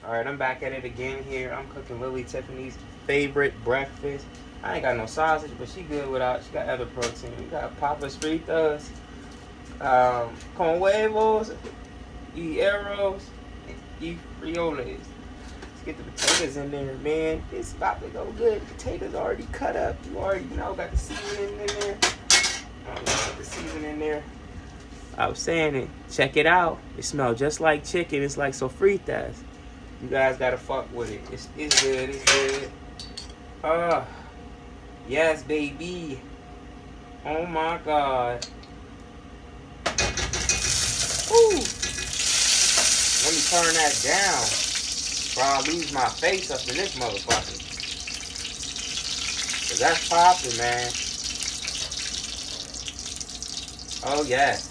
Alright, I'm back at it again here. I'm cooking Lilly Tiffany's favorite breakfast. I ain't got no sausage, but she good without. She got other protein. We got papas fritas, con huevos, y arrows, y frijoles. Let's get the potatoes in there, man. It's about to go good. Potatoes already cut up. You already know. Got the seasoning in there. Got the seasoning in there. I was saying it. Check it out. It smells just like chicken. It's like sofritas. You guys gotta fuck with it. It's good. It's good. Yes, baby. Oh my god. Woo. Let me turn that down, or I'll lose my face up in this motherfucker. Cause that's popping, man. Oh yes.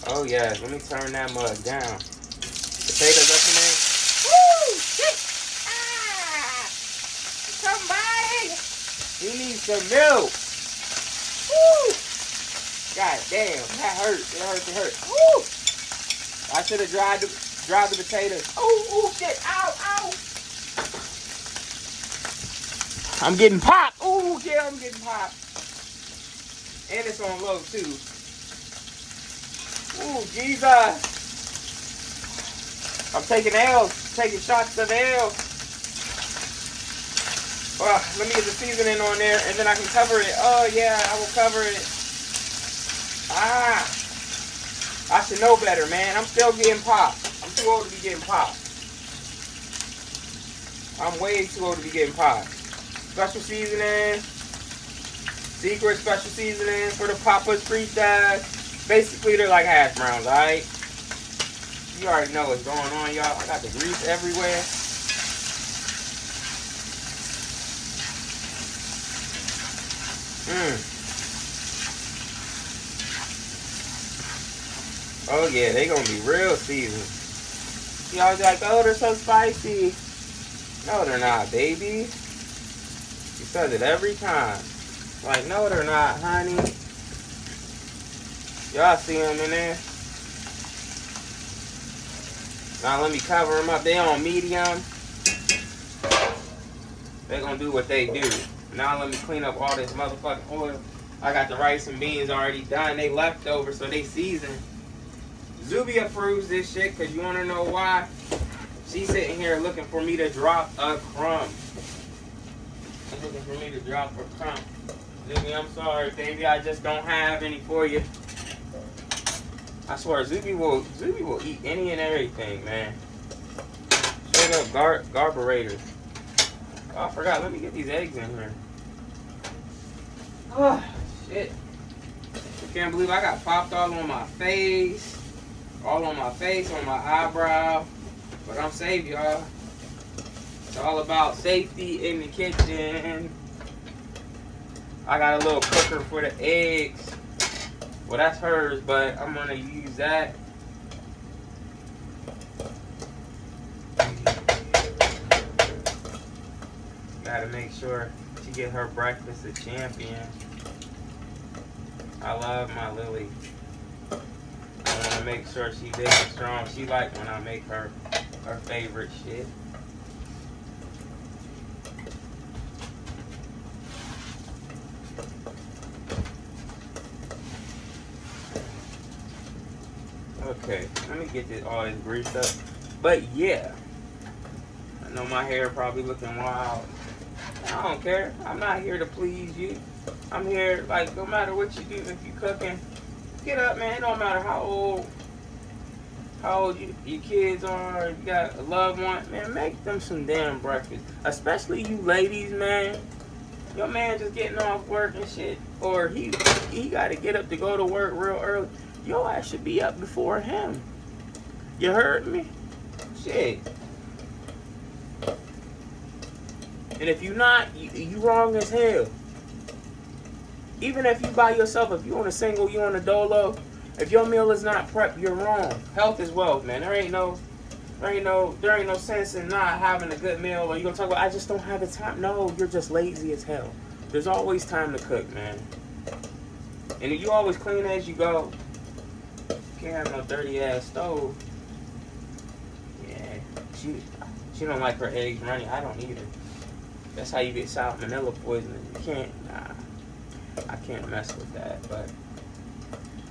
Oh yes. Let me turn that mug down. Potatoes up in there. Woo! Shit! Ah! Somebody! You need some milk. Woo! God damn, that hurt. It hurt. Woo! I should have dried the potatoes. Oh, shit! Ow! I'm getting popped. Oh yeah, I'm getting popped. And it's on low too. Ooh, Jesus! I'm taking L's, taking shots of L's. Let me get the seasoning on there, and then I can cover it. Oh yeah, I will cover it. I should know better, man. I'm still getting popped. I'm too old to be getting popped. I'm way too old to be getting popped. Special seasoning. Secret special seasoning for the papas fritas. Basically, they're like hash browns, alright? You already know what's going on, y'all. I got the grease everywhere. Oh yeah, they gonna be real seasoned. Y'all like, oh, they're so spicy. No, they're not, baby. She says it every time. Like, no, they're not, honey. Y'all see them in there? Now let me cover them up. They on medium. They're gonna do what they do. Now let me clean up all this motherfucking oil. I got the rice and beans already done. They leftover, so they seasoned. Zuby approves this shit, because you want to know why? She's sitting here looking for me to drop a crumb. She's looking for me to drop a crumb. Zuby, I'm sorry, baby. I just don't have any for you. I swear, Zuby will eat any and everything, man. Straight up carburetor. Oh, I forgot. Let me get these eggs in here. Oh, shit. I can't believe I got popped all on my face. All on my face, on my eyebrow. But I'm safe, y'all. It's all about safety in the kitchen. I got a little cooker for the eggs. Well, that's hers, but I'm going to use that. Gotta make sure she get her breakfast a champion. I love my Lily. I want to make sure she big and strong. She like when I make her favorite shit. Okay, let me get all this greased up. But yeah, I know my hair probably looking wild. I don't care. I'm not here to please you. I'm here, like, no matter what you do, if you cooking, get up, man. It don't matter how old your kids are, or you got a loved one, man, make them some damn breakfast. Especially you ladies, man. Your man just getting off work and shit, or he got to get up to go to work real early. Your ass should be up before him. You heard me? Shit. And if you not, you wrong as hell. Even if you by yourself, if you on a single, you on a dolo, if your meal is not prepped, you're wrong. Health is wealth, man. There ain't no sense in not having a good meal, or you gonna talk about, I just don't have the time. No, you're just lazy as hell. There's always time to cook, man. And if you always clean as you go, you can't have no dirty ass stove. Yeah. She don't like her eggs runny. I don't either. That's how you get salmonella poisoning. You can't. Nah, I can't mess with that. But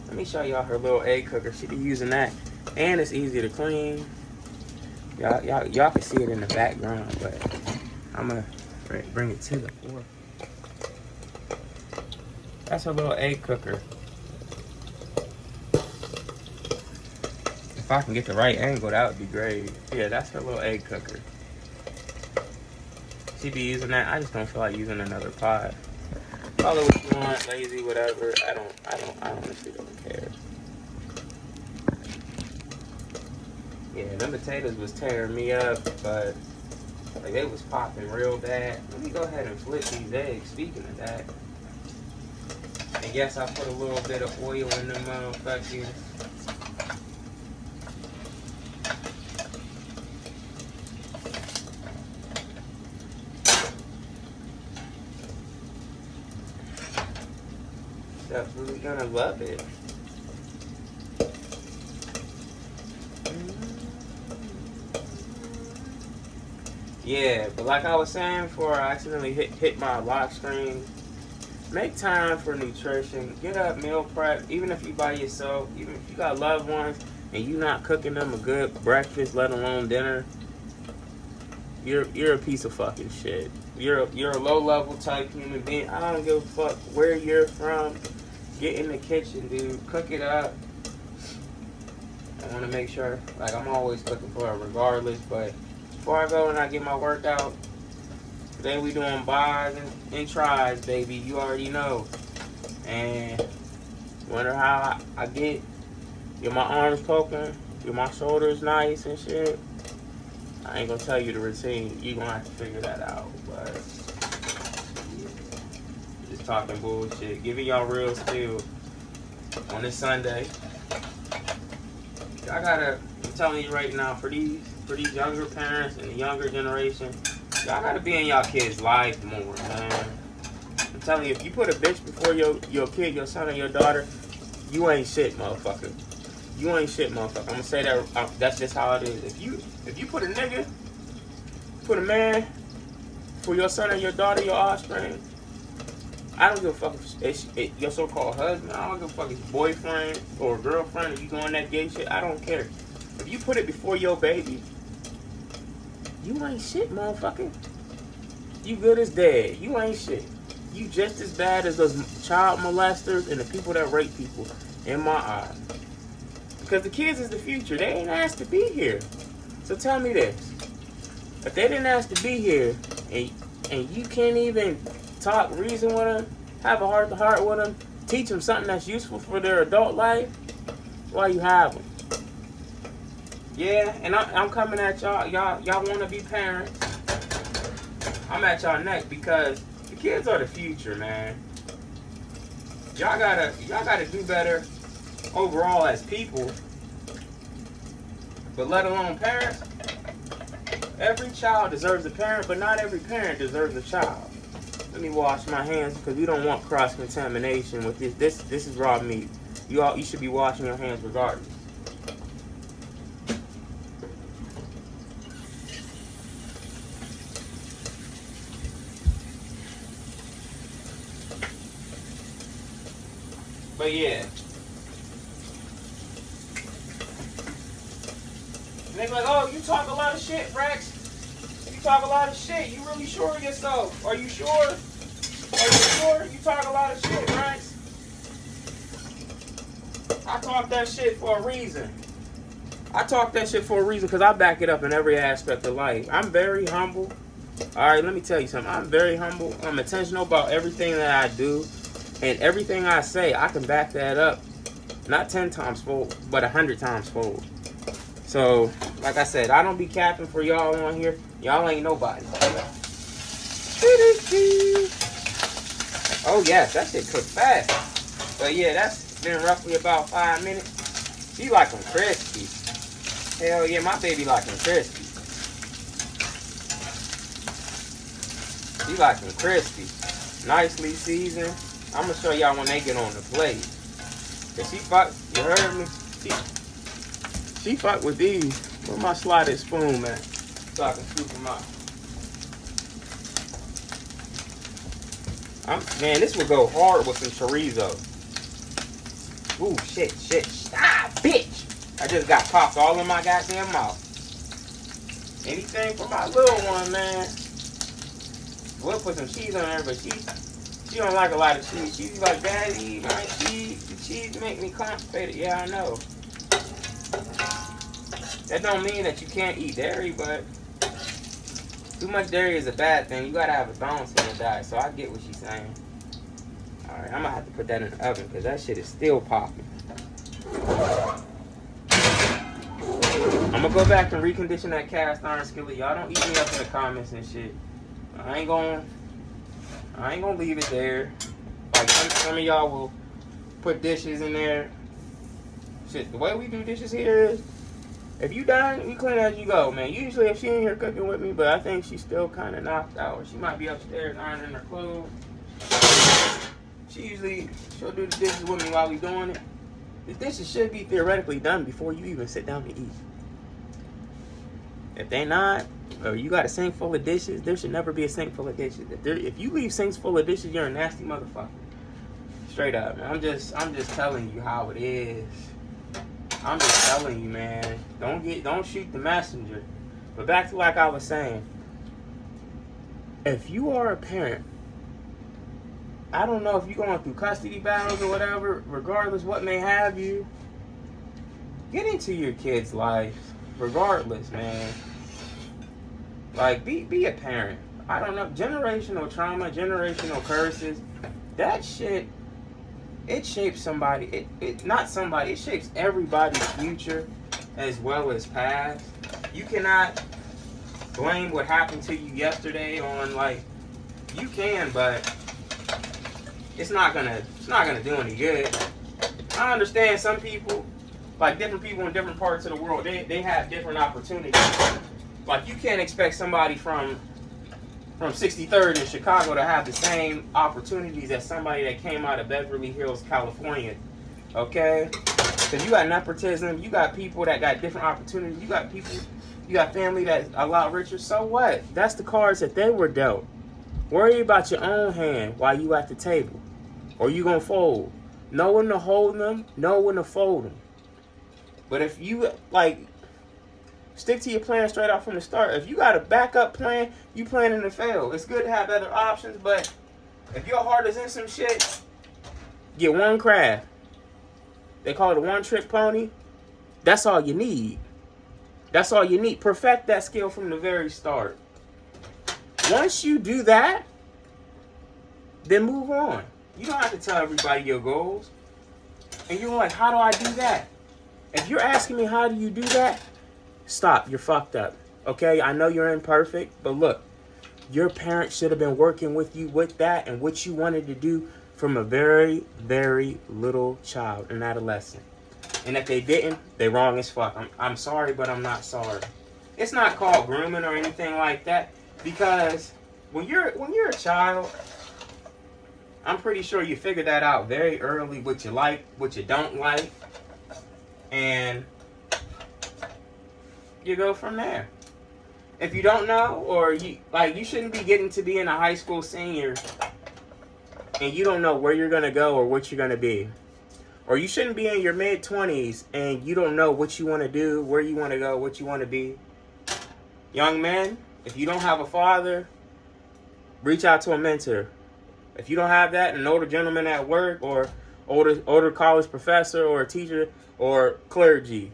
let me show y'all her little egg cooker. She be using that, and it's easy to clean. Y'all can see it in the background, but I'm gonna bring it to the floor. That's her little egg cooker. If I can get the right angle, that would be great. Yeah, that's her little egg cooker. She be using that. I just don't feel like using another pot. Call it what you want, lazy, whatever. I honestly don't care. Yeah, them potatoes was tearing me up, but like they was popping real bad. Let me go ahead and flip these eggs. Speaking of that, and yes, I put a little bit of oil in them motherfuckers. Definitely gonna love it. Yeah, but like I was saying before I accidentally hit my lock screen, make time for nutrition. Get up, meal prep. Even if you by yourself, even if you got loved ones and you not cooking them a good breakfast, let alone dinner, you're a piece of fucking shit. You're a low level type human being. I don't give a fuck where you're from. Get in the kitchen, dude. Cook it up. I want to make sure, like I'm always cooking for it regardless, but before I go and I get my workout, today we doing buys and tries, baby. You already know. And wonder how I get my arms poking, get my shoulders nice and shit. I ain't gonna tell you the routine. You gonna have to figure that out. But yeah, just talking bullshit, giving y'all real spill on this Sunday. I'm telling you right now, for these younger parents and the younger generation, y'all gotta be in y'all kids' life more, man. I'm telling you, if you put a bitch before your kid, your son or your daughter, you ain't shit, motherfucker. You ain't shit, motherfucker. I'm gonna say that. That's just how it is. If you put a man for your son or your daughter, your offspring, I don't give a fuck if it's your so-called husband. I don't give a fuck if it's boyfriend or girlfriend. If you doing that gay shit, I don't care. If you put it before your baby, you ain't shit, motherfucker. You good as dead. You ain't shit. You just as bad as those child molesters and the people that rape people, in my eyes. Because the kids is the future. They ain't asked to be here. So tell me this. If they didn't ask to be here, and you can't even talk, reason with them, have a heart-to-heart with them, teach them something that's useful for their adult life, why you have them? Yeah, and I'm coming at y'all. Y'all want to be parents. I'm at y'all neck because the kids are the future, man. Y'all gotta do better overall as people, but let alone parents. Every child deserves a parent, but not every parent deserves a child. Let me wash my hands because we don't want cross-contamination with this. This is raw meat. You should be washing your hands regardless. But yeah. And they be like, oh, you talk a lot of shit, Rex. You talk a lot of shit. You really sure of yourself? Are you sure? Are you sure? You talk a lot of shit, Rex. I talk that shit for a reason. I talk that shit for a reason because I back it up in every aspect of life. I'm very humble. All right, let me tell you something. I'm very humble. I'm intentional about everything that I do. And everything I say, I can back that up. Not 10 times fold, but 100 times fold. So, like I said, I don't be capping for y'all on here. Y'all ain't nobody. Oh, yes, that shit cooked fast. But yeah, that's been roughly about 5 minutes. She like them crispy. Hell yeah, my baby like them crispy. She like them crispy. Nicely seasoned. I'm going to show y'all when they get on the plate. Cause she fuck, you heard me? She fuck with these. Where my slotted spoon at? so I can scoop them out. Man, this would go hard with some chorizo. Ooh, shit. Ah, bitch! I just got popped all in my goddamn mouth. Anything for my little one, man. We'll put some cheese on there, but she don't like a lot of cheese. She's like, Daddy, my cheese, the cheese make me constipated. Yeah, I know. That don't mean that you can't eat dairy, but too much dairy is a bad thing. You gotta have a balance in your diet. So I get what she's saying. All right, I'm gonna have to put that in the oven because that shit is still popping. I'm gonna go back and recondition that cast iron skillet. Y'all don't eat me up in the comments and shit. I ain't gonna leave it there. Like some of y'all will put dishes in there. Shit, the way we do dishes here is, if you done, you clean as you go, man. Usually if she ain't here cooking with me, but I think she's still kind of knocked out. Or she might be upstairs ironing her clothes. She'll do the dishes with me while we doing it. The dishes should be theoretically done before you even sit down to eat. If they not, or you got a sink full of dishes, there should never be a sink full of dishes. If you leave sinks full of dishes, you're a nasty motherfucker. Straight up, man. I'm just telling you how it is. I'm just telling you, man. Don't shoot the messenger. But back to like I was saying, if you are a parent, I don't know if you're going through custody battles or whatever, regardless what may have you, get into your kid's life, regardless, man. Like, be a parent. I don't know, generational trauma, generational curses, that shit, it shapes somebody, it shapes everybody's future as well as past. You cannot blame what happened to you yesterday on, like, you can, but it's not gonna do any good. I understand some people, like different people in different parts of the world, they have different opportunities. Like, you can't expect somebody from 63rd in Chicago to have the same opportunities as somebody that came out of Beverly Hills, California. Okay? Because you got nepotism, you got people that got different opportunities, you got family that's a lot richer. So what? That's the cards that they were dealt. Worry about your own hand while you at the table. Or you gonna fold. Know when to hold them, know when to fold them. But if you, like, stick to your plan straight out from the start. If you got a backup plan, you planning to fail. It's good to have other options, but if your heart is in some shit, get one craft. They call it a one-trick pony. That's all you need. That's all you need. Perfect that skill from the very start. Once you do that, then move on. You don't have to tell everybody your goals. And you're like, how do I do that? If you're asking me how do you do that, stop. You're fucked up. Okay? I know you're imperfect, but look, your parents should have been working with you with that and what you wanted to do from a very, very little child, an adolescent. And if they didn't, they wrong as fuck. I'm sorry, but I'm not sorry. It's not called grooming or anything like that, because when you're a child, I'm pretty sure you figure that out very early, what you like, what you don't like, and you go from there. If you don't know, or you shouldn't be getting to being a high school senior and you don't know where you're gonna go or what you're gonna be. Or you shouldn't be in your mid-20s and you don't know what you want to do, where you want to go, what you want to be. Young men, if you don't have a father, reach out to a mentor. If you don't have that, an older gentleman at work, or older college professor, or a teacher, or clergy,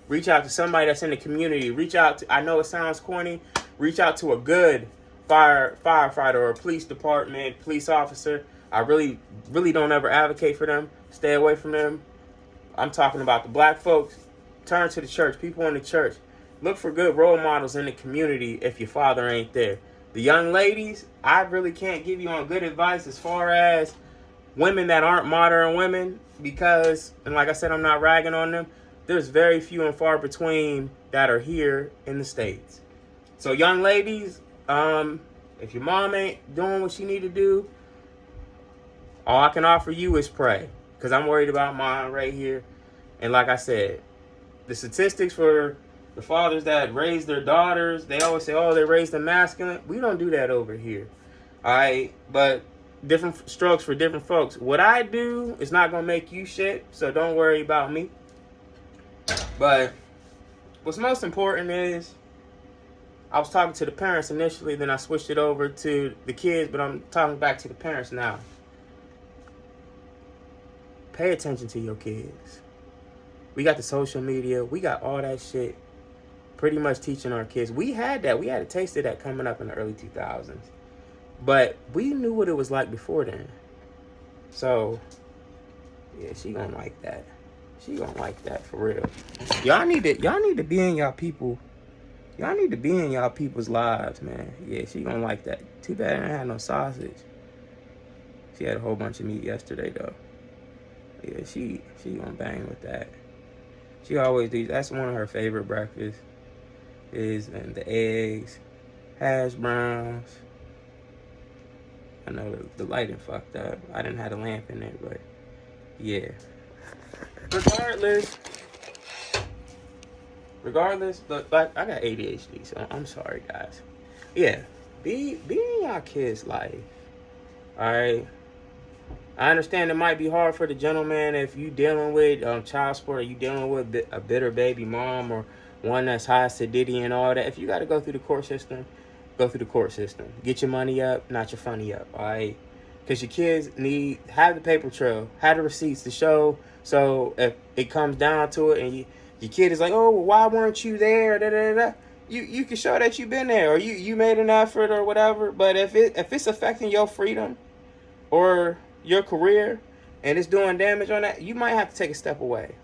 reach out to somebody that's in the community. Reach out to, I know it sounds corny, reach out to a good firefighter or a police department, police officer. I really don't ever advocate for them. Stay away from them. I'm talking about the black folks. Turn to the church, people in the church. Look for good role models in the community if your father ain't there. The young ladies, I really can't give you on good advice as far as women that aren't modern women, because, and like I said, I'm not ragging on them, there's very few and far between that are here in the States. So young ladies, if your mom ain't doing what she need to do, all I can offer you is pray, because I'm worried about mine right here. And like I said, the statistics for The fathers that raise their daughters, they always say, oh, they raised them masculine. We don't do that over here. All right? But different strokes for different folks. What I do is not going to make you shit, so don't worry about me. But what's most important is, I was talking to the parents initially, then I switched it over to the kids, but I'm talking back to the parents now. Pay attention to your kids. We got the social media. We got all that shit pretty much teaching our kids. We had that. We had a taste of that coming up in the early 2000s. But we knew what it was like before then. So, yeah, she gonna like that. She gonna like that for real. Y'all need to be in y'all people. Y'all need to be in y'all people's lives, man. Yeah, she gonna like that. Too bad I didn't have no sausage. She had a whole bunch of meat yesterday, though. Yeah, she gonna bang with that. She always do. That's one of her favorite breakfasts. And the eggs, hash browns. I know the lighting fucked up. I didn't have a lamp in there, but yeah. Regardless, look, like, I got ADHD, so I'm sorry, guys. Yeah, be in your kid's life. All right. I understand it might be hard for the gentleman if you dealing with child support, or you dealing with a bitter baby mom, or one that's high acidity and all that. If you got to go through the court system, go through the court system. Get your money up, not your funny up, all right? Because your kids have the paper trail, have the receipts to show. So if it comes down to it and your kid is like, oh, well, why weren't you there? Da, da, da, da. You can show that you've been there, or you made an effort or whatever. But if it's affecting your freedom or your career and it's doing damage on that, you might have to take a step away.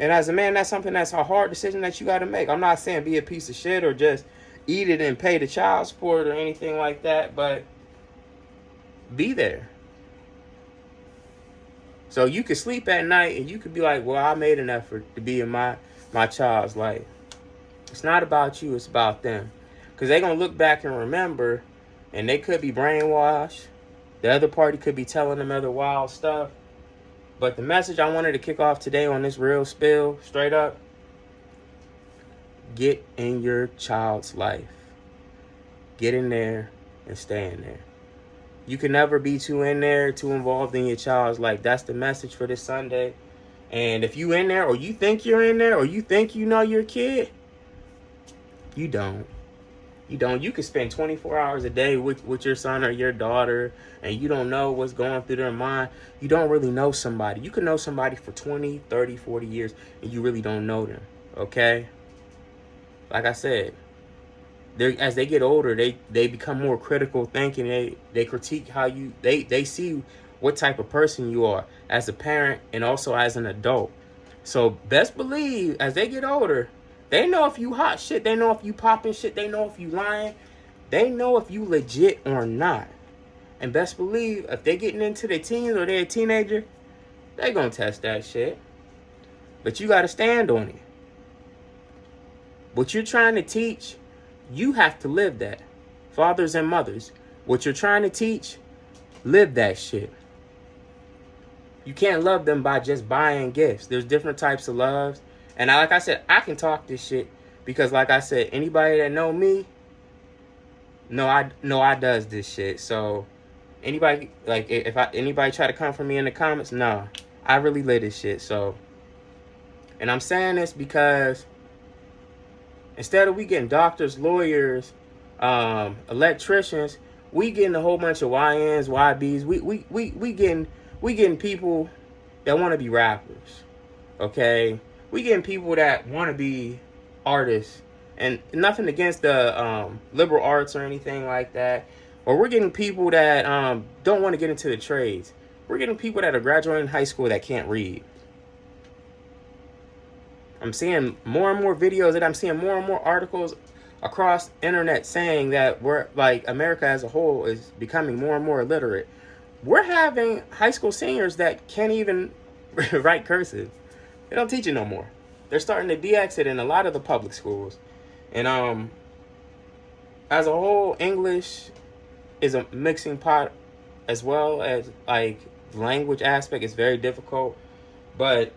And as a man, that's a hard decision that you got to make. I'm not saying be a piece of shit or just eat it and pay the child support or anything like that, but be there. So you could sleep at night and you could be like, well, I made an effort to be in my child's life. It's not about you, it's about them. Because they're going to look back and remember, and they could be brainwashed. The other party could be telling them other wild stuff. But the message I wanted to kick off today on this real spill, straight up, get in your child's life. Get in there and stay in there. You can never be too in there, too involved in your child's life. That's the message for this Sunday. And if you in there, or you think you're in there, or you think you know your kid, you don't. You could spend 24 hours a day with your son or your daughter, and you don't know what's going through their mind. You don't really know somebody. You can know somebody for 20, 30, 40 years, and you really don't know them, okay? Like I said, as they get older, they become more critical thinking. They critique how they see what type of person you are as a parent and also as an adult. So best believe, as they get older, they know if you hot shit. They know if you popping shit. They know if you lying. They know if you legit or not. And best believe, if they getting into their teens or they're a teenager, they gonna test that shit. But you gotta stand on it. What you're trying to teach, you have to live that. Fathers and mothers, what you're trying to teach, live that shit. You can't love them by just buying gifts. There's different types of loves. And like I said, I can talk this shit because, like I said, anybody that know me, I does this shit. So anybody, like, anybody try to come for me in the comments, no, I really live this shit. So, and I'm saying this because instead of we getting doctors, lawyers, electricians, we getting a whole bunch of YNs, YBs. We getting people that want to be rappers, okay? We getting people that want to be artists, and nothing against the liberal arts or anything like that. Or we're getting people that don't want to get into the trades. We're getting people that are graduating high school that can't read. I'm seeing more and more videos, and I'm seeing more and more articles across the internet saying that America as a whole is becoming more and more illiterate. We're having high school seniors that can't even write cursive. They don't teach it no more. They're starting to de-exit in a lot of the public schools. And as a whole, English is a mixing pot, as well as like language aspect is very difficult. But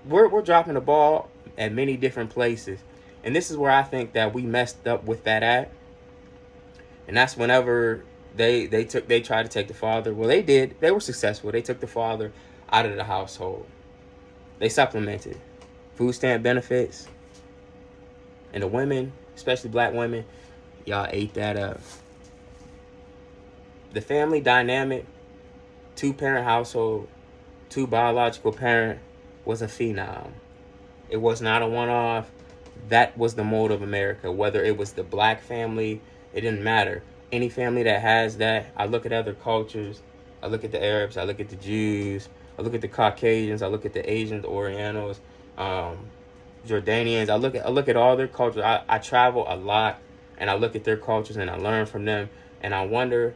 we're dropping the ball at many different places. And this is where I think that we messed up with that at. And that's whenever they tried to take the father. Well, they did. They were successful. They took the father out of the household. They supplemented food stamp benefits. And the women, especially black women, y'all ate that up. The family dynamic, 2-parent household, 2 biological parent, was a phenom. It was not a one-off. That was the mold of America. Whether it was the black family, it didn't matter. Any family that has that, I look at other cultures. I look at the Arabs. I look at the Jews. I look at the Caucasians. I look at the Asians, the Orientals, Jordanians. I look at all their cultures. I travel a lot, and I look at their cultures, and I learn from them. And I wonder,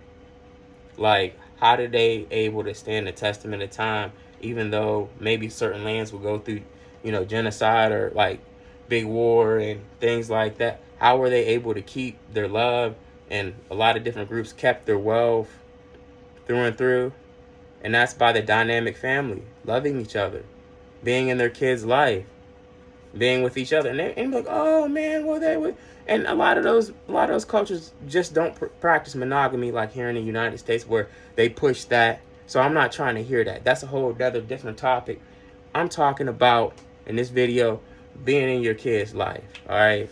like, how did they able to stand the testament of time, even though maybe certain lands will go through, genocide or like big war and things like that? How were they able to keep their love? And a lot of different groups kept their wealth through and through. And that's by the dynamic family, loving each other, being in their kids' life, being with each other. And they're like, oh man, well they would. And a lot of those cultures just don't practice monogamy like here in the United States, where they push that. So I'm not trying to hear that. That's a whole other different topic. I'm talking about, in this video, being in your kid's life. All right.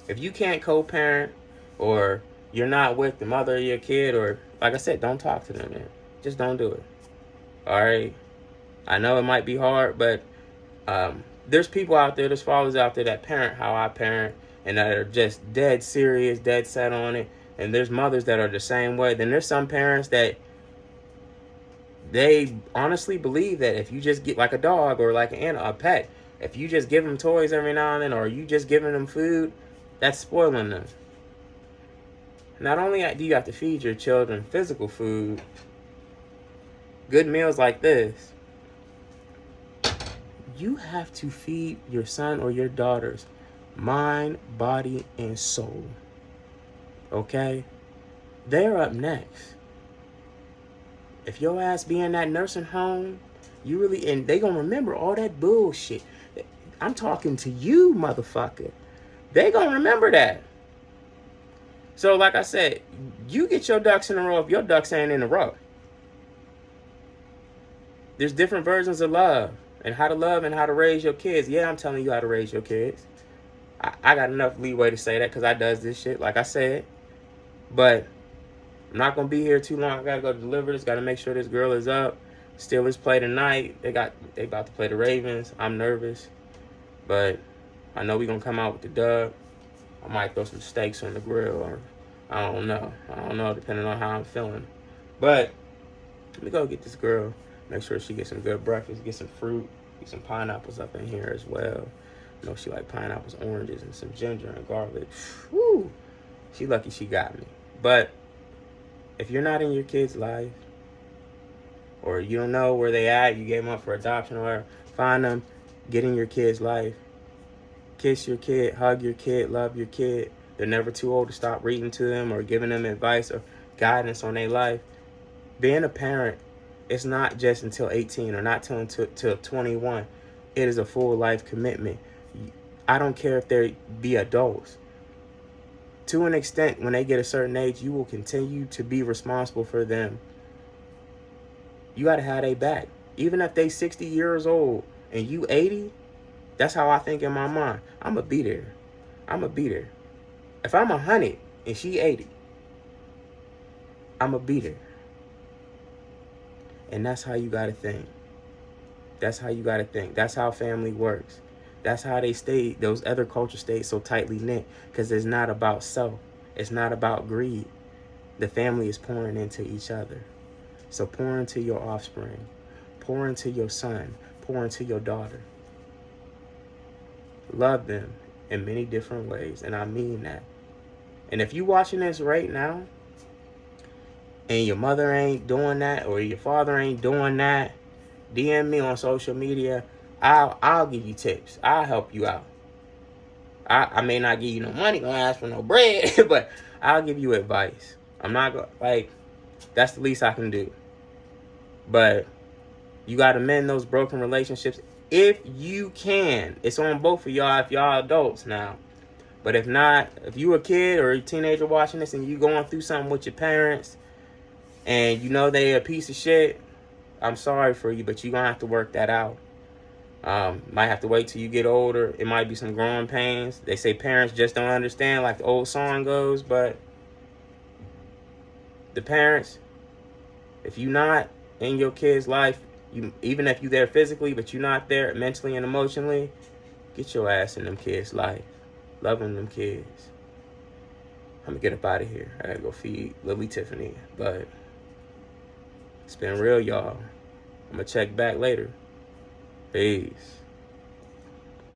If you can't co-parent, or you're not with the mother of your kid, or like I said, don't talk to them, man. Just don't do it. All right. I know it might be hard, but there's people out there, there's fathers out there that parent how I parent, and that are just dead serious, dead set on it. And there's mothers that are the same way. Then there's some parents that they honestly believe that if you just get, like a dog or like a pet, if you just give them toys every now and then, or you just giving them food, that's spoiling them. Not only do you have to feed your children physical food, good meals like this, you have to feed your son or your daughters mind, body, and soul. Okay? They're up next. If your ass be in that nursing home, and they gonna remember all that bullshit. I'm talking to you, motherfucker. They gonna remember that. So like I said, you get your ducks in a row if your ducks ain't in a row. There's different versions of love, and how to raise your kids. Yeah, I'm telling you how to raise your kids. I got enough leeway to say that because I does this shit, like I said. But I'm not going to be here too long. I got to go deliver this. Got to make sure this girl is up. Steelers play tonight. They about to play the Ravens. I'm nervous. But I know we're going to come out with the dub. I might throw some steaks on the grill, or I don't know. Depending on how I'm feeling. But let me go get this girl. Make sure she gets some good breakfast. Get some fruit. Get some pineapples up in here as well. She like pineapples, oranges, and some ginger and garlic. Woo! She lucky she got me. But if you're not in your kid's life, or you don't know where they at, you gave them up for adoption or whatever, find them, get in your kid's life. Kiss your kid, hug your kid, love your kid. They're never too old to stop reading to them or giving them advice or guidance on their life. Being a parent, it's not just until 18 or not till 21. It is a full life commitment. I don't care if they be adults. To an extent, when they get a certain age, you will continue to be responsible for them. You got to have their back. Even if they 60 years old and you 80, that's how I think in my mind. I'm going to be there. If I'm 100 and she 80, I'm going to be there. And that's how you got to think. That's how family works. That's how those other cultures stay so tightly knit, because it's not about self. It's not about greed. The family is pouring into each other. So pour into your offspring. Pour into your son. Pour into your daughter. Love them in many different ways, and I mean that. And if you watching this right now, and your mother ain't doing that, or your father ain't doing that, DM me on social media. I'll give you tips. I'll help you out. I may not give you no money, don't ask for no bread, but I'll give you advice. I'm not going that's the least I can do. But you got to mend those broken relationships. If you can, it's on both of y'all if y'all adults now. But if not, if you a kid or a teenager watching this and you going through something with your parents and you know they a piece of shit, I'm sorry for you, but you're going to have to work that out. Might have to wait till you get older. It might be some growing pains. They say parents just don't understand, like the old song goes, but the parents, if you're not in your kid's life, even if you're there physically, but you're not there mentally and emotionally, get your ass in them kids' life. Loving them kids. I'm gonna get up out of here. I gotta go feed Lilly Tiffany. But it's been real, y'all. I'm gonna check back later. Peace.